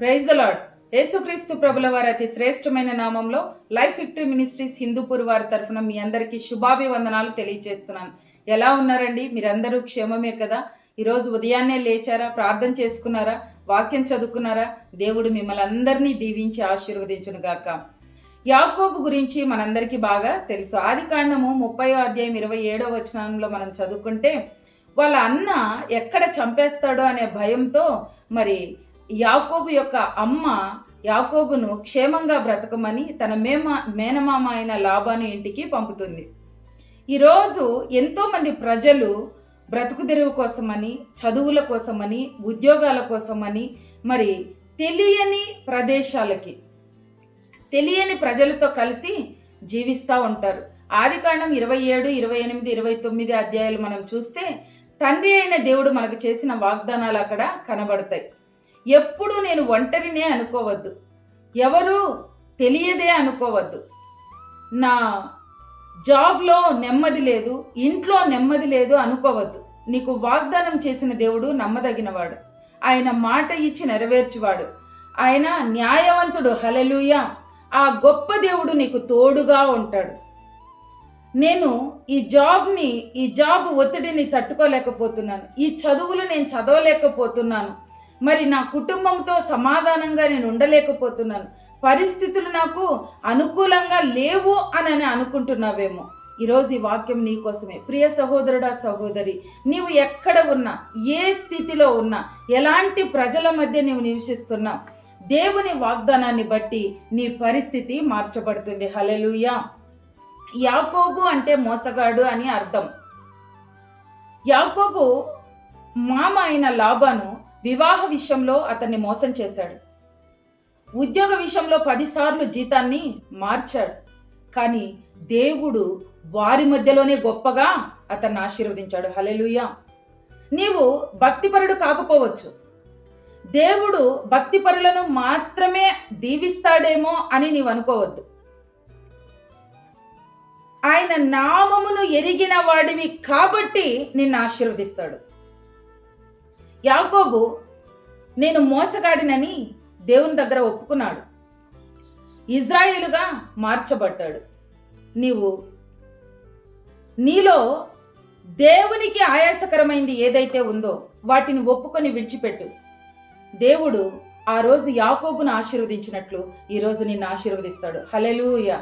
Praise the lord. యేసుక్రీస్తు ప్రభుల వారి అతి శ్రేష్టమైన నామంలో లైఫ్ విక్టరీ మినిస్ట్రీస్ హిందూపూర్ వారి తరఫున మీ అందరికీ శుభాభివందనాలు తెలియజేస్తున్నాను. ఎలా ఉన్నారండి? మీరందరూ క్షేమమే కదా? ఈరోజు ఉదయాన్నే లేచారా? ప్రార్థన చేసుకున్నారా? వాక్యం చదువుకున్నారా? దేవుడు మిమ్మల్ని అందరినీ దీవించి ఆశీర్వదించును గాక. యాకోబు గురించి మనందరికీ బాగా తెలుసు. ఆదికాండము 30వ అధ్యాయం 27వ వచనంలో మనం చదువుకుంటే వాళ్ళ అన్న ఎక్కడ చంపేస్తాడో అనే భయంతో మరి యాకోబు యొక్క అమ్మ యాకోబును క్షేమంగా బ్రతకమని తన మేనమామ అయిన లాబాను ఇంటికి పంపుతుంది. ఈరోజు ఎంతోమంది ప్రజలు బ్రతుకు తెరువు కోసమని, చదువుల కోసమని, ఉద్యోగాల కోసమని మరి తెలియని ప్రదేశాలకి, తెలియని ప్రజలతో కలిసి జీవిస్తూ ఉంటారు. ఆదికాండం 27, 28, 29 అధ్యాయాలు మనం చూస్తే తండ్రి అయిన దేవుడు మనకు చేసిన వాగ్దానాలు అక్కడ కనబడతాయి. ఎప్పుడు నేను ఒంటరినే అనుకోవద్దు, ఎవరు తెలియదే అనుకోవద్దు, నా జాబ్లో నెమ్మది లేదు, ఇంట్లో నెమ్మది లేదు అనుకోవద్దు. నీకు వాగ్దానం చేసిన దేవుడు నమ్మదగినవాడు, ఆయన మాట ఇచ్చి నెరవేర్చువాడు, ఆయన న్యాయవంతుడు. హల్లెలూయా. ఆ గొప్ప దేవుడు నీకు తోడుగా ఉంటాడు. నేను ఈ జాబ్ ఒత్తిడిని తట్టుకోలేకపోతున్నాను, ఈ చదువులు నేను చదవలేకపోతున్నాను, మరి నా కుటుంబంతో సమాధానంగా నేను ఉండలేకపోతున్నాను, పరిస్థితులు నాకు అనుకూలంగా లేవు అని అనుకుంటున్నావేమో. ఈరోజు ఈ వాక్యం నీ కోసమే. ప్రియ సహోదరుడా, సహోదరి, నీవు ఎక్కడ ఉన్నా, ఏ స్థితిలో ఉన్నా, ఎలాంటి ప్రజల మధ్య నీవు నివసిస్తున్నా, దేవుని వాగ్దానాన్ని బట్టి నీ పరిస్థితి మార్చబడుతుంది. హల్లెలూయా. యాకోబు అంటే మోసగాడు అని అర్థం. యాకోబు మామ అయిన లాబాను వివాహ విషయంలో అతన్ని మోసం చేశాడు. ఉద్యోగ విషయంలో 10 సార్లు జీతాన్ని మార్చాడు. కానీ దేవుడు వారి మధ్యలోనే గొప్పగా అతన్ని ఆశీర్వదించాడు. హల్లెలూయా. నీవు భక్తిపరుడు కాకపోవచ్చు, దేవుడు భక్తిపరులను మాత్రమే దీవిస్తాడేమో అని నీవు అనుకోవద్దు. ఆయన నామమును ఎరిగిన వాడివి కాబట్టి నిన్ను ఆశీర్వదిస్తాడు. యాకోబు నేను మోసగాడినని దేవుని దగ్గర ఒప్పుకున్నాడు, ఇజ్రాయేలుగా మార్చబడ్డాడు. నీలో దేవునికి ఆయాసకరమైంది ఏదైతే ఉందో వాటిని ఒప్పుకొని విడిచిపెట్టు. దేవుడు ఆ రోజు యాకోబును ఆశీర్వదించినట్లు ఈరోజు నిన్ను ఆశీర్వదిస్తాడు. హల్లెలూయా.